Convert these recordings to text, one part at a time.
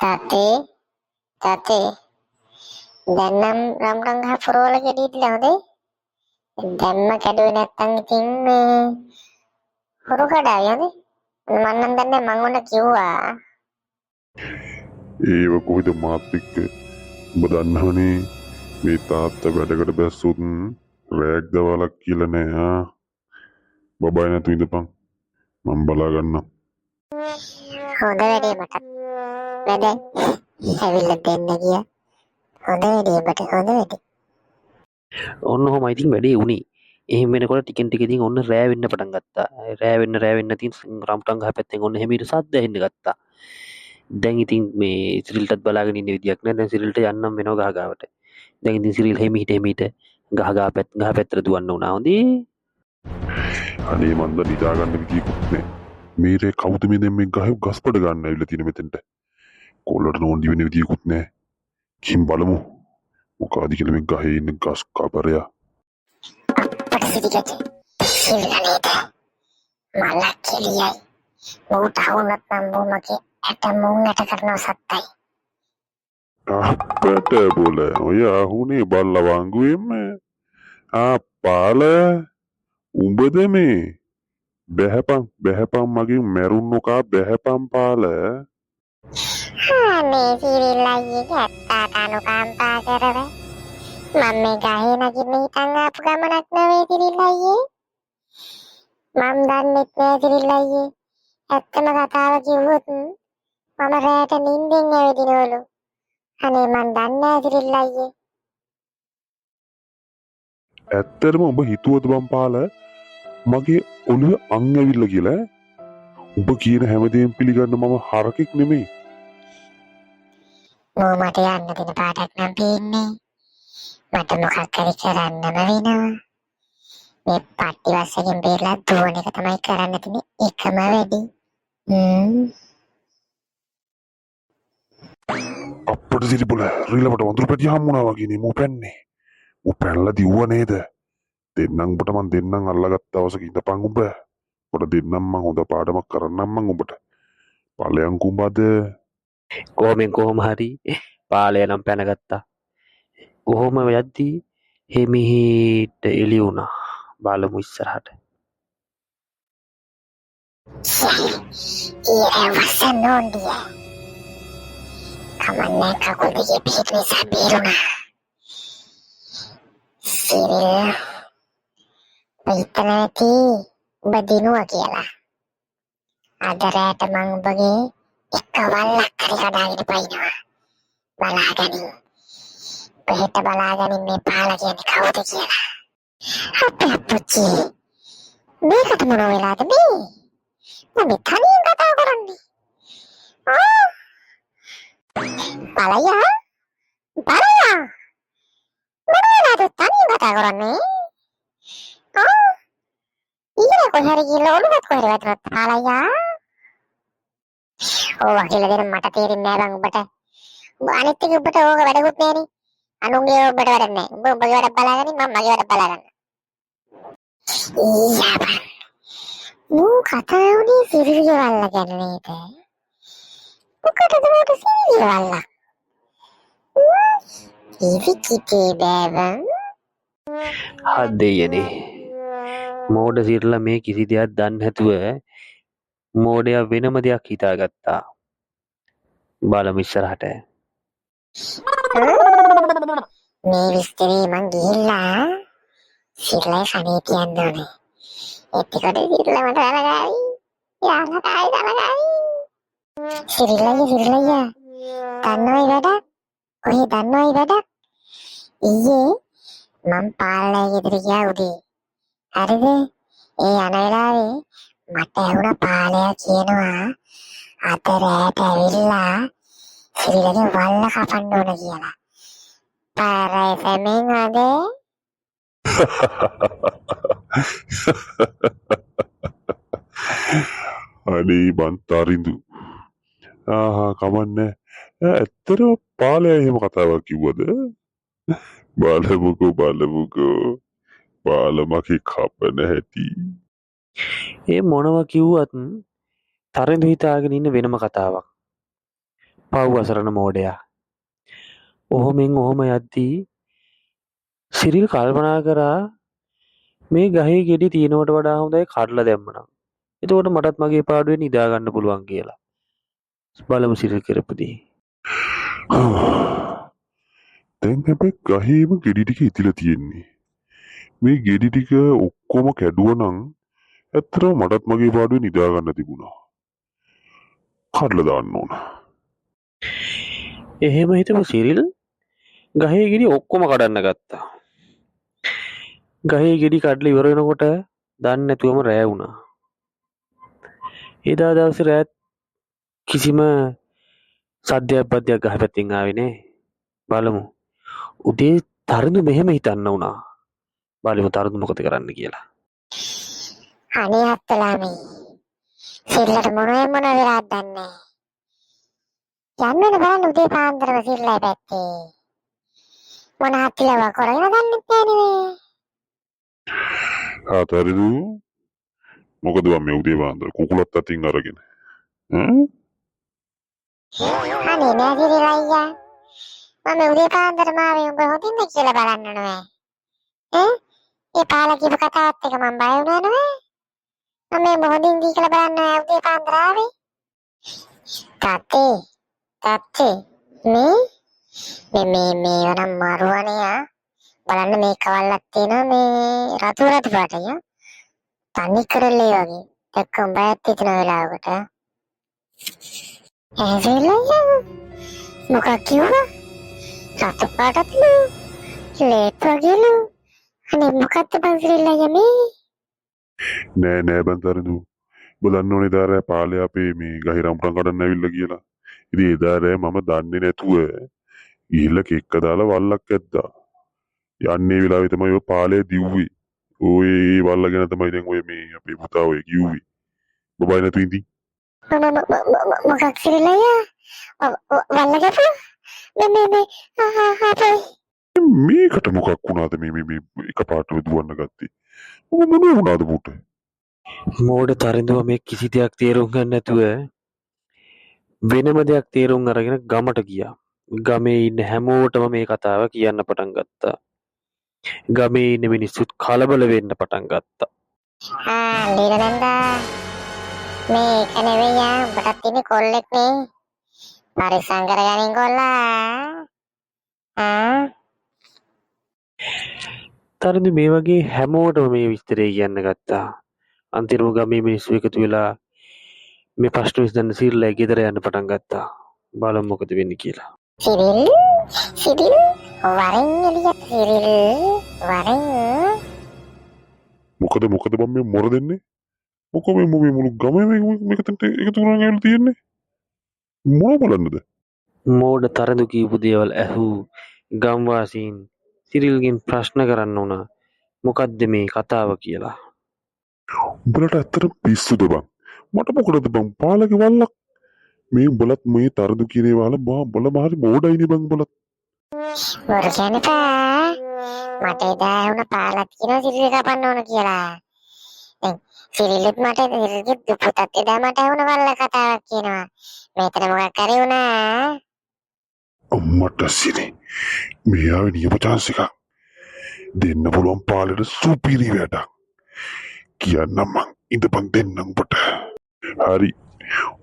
තාත්තේ තාත්තේ දැන් නම් රම්රම් ගහ පුරවල ගෙඩියදලා හොඳේ. දැම්ම කැඩුවේ නැත්තම් ඉතින් මේ හොරු කඩාවි හොඳේ. මම නම් දන්නේ මං උන කිව්වා. ඒව කොහෙද මාත් එක්ක ඔබ දන්නවනේ මේ තාත්තා වැඩකට බැස්සොත් රෑක් දවලක් කියලා නෑ බබයි නැතු ඉඳපන් මම බලා ගන්නම්. හොඳ වැඩේ මට. වැඩ ඇවිල්ලා දෙන්න ගියා. හොඳ වැඩේ මට හොඳ වැඩේ. ඔන්න ඔහොම ඉතින් වැඩේ උනේ. එහෙම වෙනකොට ටිකෙන් ටික ඉතින් ඔන්න රෑ වෙන්න පටන් ගත්තා. රෑ වෙන්න ඉතින් රම්ටන් ගහ පැත්තෙන් ඔන්න එහෙම සද්ද ඇහෙන්න ගත්තා. දැන් ඉතින් මේ සිරිල්ටත් බලාගෙන ඉන්න විදියක් නෑ. දැන් සිරිල්ට යන්නම් වෙනවා ගහ ගාවට. දැන් ඉතින් සිරිල් හිමිට ගහ පැත්තට දුවන්න උනා හොඳේ. අනේ මන්ද නිදා ගන්න විදියකුත් නෑ. මේරේ කවුද මේ දැන් මේ ගහේ ගස්පඩ ගන්න ඇවිල්ලා තියෙන මෙතෙන්ට. කොල්ලට නෝන්දි වෙන විදියකුත් නෑ. කිම් බලමු. මොකද කියලා මේ ගහේ ඉන්න ගස් කබරයා. පරිසිතිකට සිල්ලනේද මලක් කෙලියයි. ඌට වුණත් නම් බොමගේ ඇට මුංගට කරනවා සත්තයි. අපට බොල ඔය අහුනේ බල්ල වංගුවෙම පාල උඹද මේ බැහැපන් මගින් මැරුන්නොකා බැහැපන් පාල. මේ සිරිල් අයියේ ඇත්තාට අනුකම්පා කරව මම මේ ගහේ නගින්න හිතන් ආපු ගමනක් නෙවෙයි සිරිල් අයියේ. මම දන්නෙත් නෑ සිරිල් අයියේ. ඇත්තම කතාව කිව්වොත් මම රැට නිින්දෙන් ඇවිදිනවලු. අනේ මන් දන්නේ නෑ සිරිල් අයියේ. ඇත්තරම උඹ හිතුවද බං පාල මගේ ඔළුවේ අං ඇවිල්ලා කියලා? උඹ කියන හැමදේම පිළිගන්න මම හරකෙක් නෙමෙයි. මට යන්න දෙන පාටක් නම් පේන්නේ. මට මොකක් හරි කරන්නම වෙනවා. මේ පට්ටි වස්සකින් බේරලා දුවන එක තමයි කරන්න තියෙන එකම වැඩි. අපිට සිරිබුල රිලවට වඳුරු පැටිය හම්බුණා වගේ නේ මෝ පැන්නේ. මෝ පැනලා දිව්ව නේද? දෙන්නම් උඹට මං දෙන්නම් අල්ලගත්ත දවසක ඉඳපන් උඹ. උඹට දෙන්නම් මං හොඳ පාඩමක් කරන්නම් මං උඹට. ඵලයන් කුඹද? කොහොම හරි පාලය නම් පැනගත්තා. කොහොම යද්දී හිමිහිට එළි වුණා. බලමු ඉස්සරහට. ඊයේ වසන් නෝන්දිය. කමන්නේ කකුල් දෙකේ පිට නිසා බේරුණා. සිරිල් පිටනති ඔබ දිනුවා කියලා. අද රැට මං ඔබගේ එක වල්ලක් හරි කඩාගෙන පයින්නවා. බලාගනින්. පිට බලාගනින් මේ පාල කියන්නේ කවුද කියලා. අපේ අප්පුච්චි මේකට මොන වෙලාද මේ? මම තනියෙන් කතා කරන්නේ. බලයා මොන වෙලාද තනියෙන් කතා කරන්නේ? ඊයේ කොහරි ගිහලා ඔළුවත් කොහරි වැටුණත් බලයා. ඕවා කියලා දෙන මට තේරෙන්නේ නෑ බං උඹට. උඹ අනිත් එක උඹට ඕක වැඩකුත් නෑනේ. අනුන්ගේ ඔබට වැඩක් නෑ. උඹ උඹගේ වැඩ බලාගනින් මම මගේ වැඩ බලාගන්න. ඊයා බං. මූ කතා වුණේ සිරිල්ගේ වල්ල ගැන නේද? මොකටද මට සිරිල්ගේ වල්ල? ඉවිකිතේ බෑබං. හදෙයනේ. මෝඩ සිරලා මේ කිසි දෙයක් දන්නේ නැතුව මෝඩයා වෙනම දෙයක් හිතාගත්තා. බලමු ඉස්සරහට. මේ විස්තරේ මං ගිහිල්ලා සිරිලයි කනේ තියන්න ඕනේ. එතකොට සිරිල මට අරගාවි. යාලටයි අරගාවි. සිරිලයි දන්නවයි වැඩක්? ඔහේ දන්නවයි වැඩක්? ඊයේ මං පාලනය ගෙදර ගියා උදේ. හරිද? ඒ යන වෙලාවේ මට ඇහුණා පාලයා කියනවා අද රෑට ඇවිල්ලා සිරිලගේ වල්ල කපන්න ඕන කියලා. පාරයි සමෙන් අද අනේ බන්තරින්දු. කමන්නේ. ඇත්තටම පාලයා එහෙම කතාවක් කිව්වද? බලමුකෝ පාලමකේ කපන හැටි. ඒ මොනවා කිව්වත් තරඳු හිතාගෙන ඉන්න වෙනම කතාවක්. පව් අසරණ මෝඩයා. ඔහොම යද්දී සිරිල් කල්පනා කරා මේ ගහේ ගෙඩි තියෙනවට වඩා හොඳයි කඩලා දැම්මනම්. එතකොට මටත් මගේ පාඩුවේ නිදා ගන්න පුළුවන් කියලා. බලමු සිරිල් කරපු දේ. දැන් හැබැයි ගහේම ගෙඩි ටික ඉතිලා තියෙන්නේ. මේ ගෙඩි ටික ඔක්කොම කැඩුවනම් ඇත්තටම මටත් මගේ පාඩුවේ නිදා ගන්න තිබුණා. කඩලා දාන්න ඕන. එහෙම හිතපු සිරිල් ගහේ ගෙඩි ඔක්කොම කඩන්න ගත්තා. ගහේ ගෙඩි කඩලා ඉවර වෙනකොට දන්නේ නැතුවම රෑ වුණා. එදා දවසේ රෑත් කිසිම සද්දයක් බද්දයක් ගහ පැත්තෙන් ආවේ නෑ. බලමු. උදේ තරුණ මෙහෙම හිතන්න වුණා. බලමු තරුණ මොකද කරන්න කියලා. අනේ අත්තලාමේ සිල්ලට මොන වෙලාවක් දන්නේ යන්න බලන්න උදේ පාන්දරම සිල්ලයි පැත්තේ මොන හත්තිලව කරගෙන දන්නෙත් නෑනේ ආතරිදු මොකද මේ උදේ පාන්දර කුකුලත් අතින් අරගෙන අනේ නෑ සිරිල් අයියා මම උදේ පාන්දරම ආවේ උඹ හොඳින්ද කියලා බලන්න නෙවෙයි ඒ පාලා කියපු කතාවත් එක මම බය වුණා නෙවෙයි මම හොඳින් දී කියලා බලන්න උදේ පාන්දර ආවේ තාත්තේ මේ වරම් මාරුවනේ බලන්න මේ කවල්ලක් තියෙනවා මේ රතු පාටය තනි කරලේ වගේ දැක්කම බයත් හිතන වෙලාවකට ඇවිල්ලා මොකක් කිව්වා රතු පාටත්ලු ලේත් වගේලු අනේ මොකක්ද බංසිරිල්ලා යමේ නෑ බන්තරදු බලන්න ඕනේ දාරෑ පාලේ අපේ මේ ගහේ රම්පරම් කඩන්න ඇවිල්ලා කියලා. ඉතින් එදා රෑ මම දන්නේ නැතුව ගිහිල්ලා කෙක්ක දාලා වල්ලක් ඇද්දා. යන්නේ වෙලාවේ තමයි ඔය පාලේ දිව්වේ. ඔය වල්ල ගැන තමයි දැන් ඔය මේ අපේ පුතා ඔය කිව්වේ. බබයි නැතු ඉඳි. මොකක් සිරිල්ලා වල්ලගපු මේකට මොකක් වුණාද මේ එකපාරටම දුවන්න ගත්තේ. මොන වුණාද පුට? මෝඩ තරිඳුව මේ කිසි දෙයක් තේරුම් ගන්න නැතුව වෙනම දෙයක් තේරුම් අරගෙන ගමට ගියා. ගමේ ඉන්න හැමෝටම මේ කතාව කියන්න පටන් ගත්තා. ගමේ ඉන්න මිනිස්සුත් කලබල වෙන්න පටන් ගත්තා. ලීනනන්දා මේ එක නෙවෙයි උඹටත් ඉන්නේ කොල්ලෙක් නේ පරිස්සම් කරගනින් කොල්ලා තරිඳු මේ වගේ හැමෝටම මේ විස්තරය කියන්න ගත්තා. අන්තිමව ගමේ මිනිස්සු එකතු වෙලා මේ ප්‍රශ්න විසඳන්න සිරිල්ලා ගෙදර යන්න පටන් ගත්තා. බලමු මොකද වෙන්නේ කියලා. සිරිල් වරෙන් එළියට සිරිල් වරෙන් මොකද මම මේ මොර දෙන්නේ? මොකද මේ මුළු ගමේ මේකට එකතු කරගෙන ඇවිල්ලා තියෙන්නේ? මොන බලන්නද? මෝඩ තරිඳු කියපු දේවල් ඇහූ ගම්වාසීන් සිරිල්ගෙන් ප්‍රශ්න කරන්න උනා. මොකද්ද මේ කතාව කියලා. උඹලට ඇත්තට පිස්සුද බං? මට මොකටද බං පාලගේ වල්ලක්? මේ උඹලත් මේ තරුදු කිරේ වල බල මාරි මෝඩයිනේ බං උඹලත්. බොරු කියන්නපා මට එදා වුණ පාලත් කියනවා සිරිල් කපන්න ඕන කියලා දැන් සිරිල්ලෙත් මට සිරිල්ගේ දුපුතත් එදා මට වුණ වල්ල කතාවක් කියනවා මේතන මොකක් හරි වුණා අම්මට සිනේ මේ ආවේ නියම chance එකක් දෙන්න පුළුවන් පාලෙට සුපිරි වැඩක් කියන්නම් මං ඉඳපන් දෙන්නම් උඹට හරි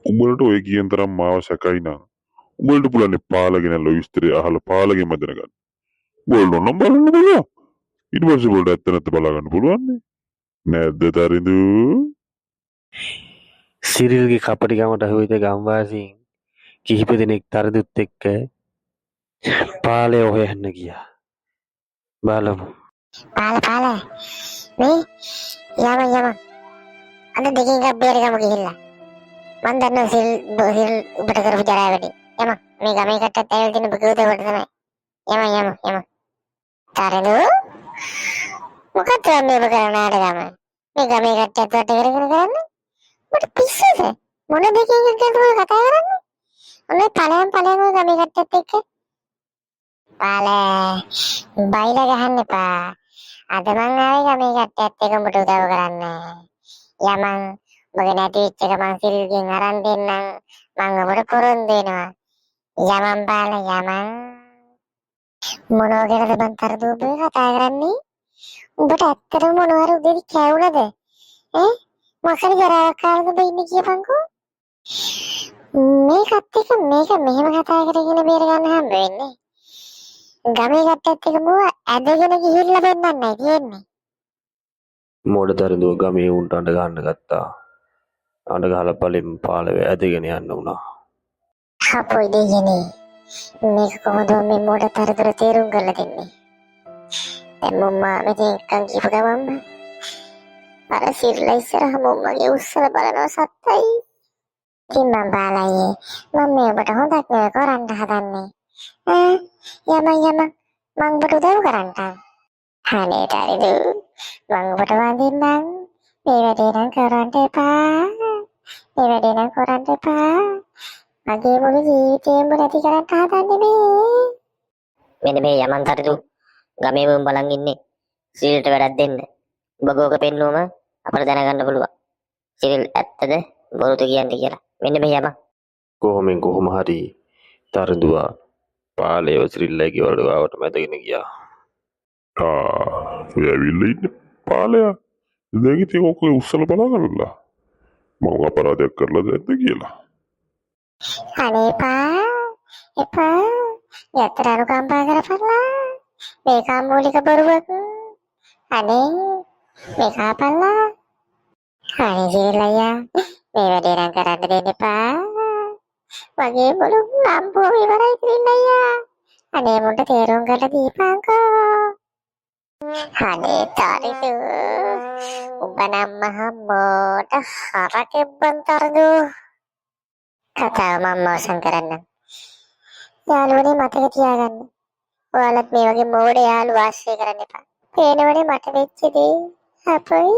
උඹලට ඔය කියන තරම් මාව සැකයි නම් උඹලට පුළුවන් පාලගෙන ලොයිස්තරේ අහලා පාලගේ මැදන ගන්න බෝල්නො නම් බලන්න පුළුවන් ඊට පස්සේ උඹලට ඇත්ත නැත්ත බලා ගන්න පුළුවන් නේද තරිඳු සිරිල්ගේ කපටි ගමට හුවිත ගම්වාසීන් කිහිප දෙනෙක් තරිඳුත් එක්ක පාලේ හොයන්න ගියා. බලමු. පාල මේ යම අද දෙකින් එකක් බේරගමු ගිහිල්ලා මන් දන්නවා සිරිල් උඹට කරපු ජරා වැඩි යම මේ ගමේ කට්ටත් ඇවිල්ලා තියෙන බකෝද කොට තමයි යම තරිඳු මොකක්ද මේ ඔබ කරන නාටකම මේ ගමේ කට්ටත් වට කරගෙන කරන්නේ මට පිස්සුද මොන දෙකින් එකක්ද ඔය කතා කරන්නේ ඔන්න පලයන් ඔය ගමේ කට්ටත් එක්ක පාල බයිලා ගහන්න එපා අද මං ආවේ ගමේ කට්ටත් එක්ක උඹට උදව් කරන්න යමන් මගේ නැති වෙච්ච එක මං සිරිල්ගෙන් අරන් දෙන්නම් මං ඔබට පොරොන්දු වෙනවා යමන් බාල යමන් මොනවා ගැනද මං තරදූපේ කතා කරන්නේ? උඹට ඇත්තටම මොනවාර උදේට කැවුනද? ඈ මොකද කරාවක් කාලද ඔබ ඉන්නේ කියපන්කෝ? මේකත් එක්ක මේක මෙහෙම කතා කරගෙන බේර ගන්න හම්බ වෙන්නේ. ගමේ කට්ටියත් එක්ක මුව ඇදගෙන ගිහිල්ලා පෙන්නන්නයි තියෙන්නේ. මෝඩ තරඳුව ගමේ උන්ට අඬ ගන්න ගත්තා. අඬ ගහලා පළෙන් පාලේ ඇදගෙන යන්න වුණා. අපොයි දෙයනේ. මේක කොහොමද මේ මොඩ තරතර තේරුම් කරලා දෙන්නේ? දැන් මම්මා මෙතෙන් කන් කියපු ගමන්ම අර සිරලා ඉස්සරහ මම්මගේ උස්සල බලනවා සත්තයි. ඉතින් මම බාලයි මම මේ ඔබට හොඳක් නෙවෙයි කරන්න හදන්නේ. යම මං ඔබට උදව් කරන්නම්. අනේ ඩරිදු මං ඔබට වඳින්නම්. මේ වැඩේ නම් කරන්න එපා. මේ වැඩේ නම් කරන්න එපා. මගේ මුළු ජීවිතේම නැති කරන්න හදන්නේ මේ. මෙන්න මේ යමන් තරිදු ගමේ වුන් බලන් ඉන්නේ සිරිල්ට වැඩක් දෙන්න. ඔබ ගෝක පෙන්නුවම අපිට දැනගන්න පුළුවන්. සිරිල් ඇත්තද බොරුද කියන්නේ කියලා. මෙන්න මේ යමන්. කොහොම හරි තරඳුවා පාලේව සිරිල්ලගේ වලට ගාවට මැදගෙන ගියා. ඔය ඇවිල්ලා ඉන්නේ පාලයා. දැන් ඉතින් ඔක උස්සලා බලගන්නලා. මම අපරාධයක් කරලා දැද්ද කියලා. අනේ එපා යතර අනුකම්පා කරපල්ලා. මේක අමූලික බොරුවක්. අනේ මේක අපල්ලා. අනේ ජීලයා මේ වැඩේ නම් කරන්න දෙන්න එපා. මගේ මුළු නම්බුව ඉවරයි ජීලයා. අනේ මුන්ට තේරුම් කරලා දීපන්කෝ. අනේ තාරිදු උඹ නම් මහ මොඩ හරකෙබ්බන් තරදු. කතාව මම අවසන් කරන්න. යාළුවනේ මතක තියාගන්න. ඔයාලත් මේ වගේ මෝඩ යාළුවා ආශ්‍රය කරන්න එපා. පේනවනේ මට වෙච්ච දේ. අපොයි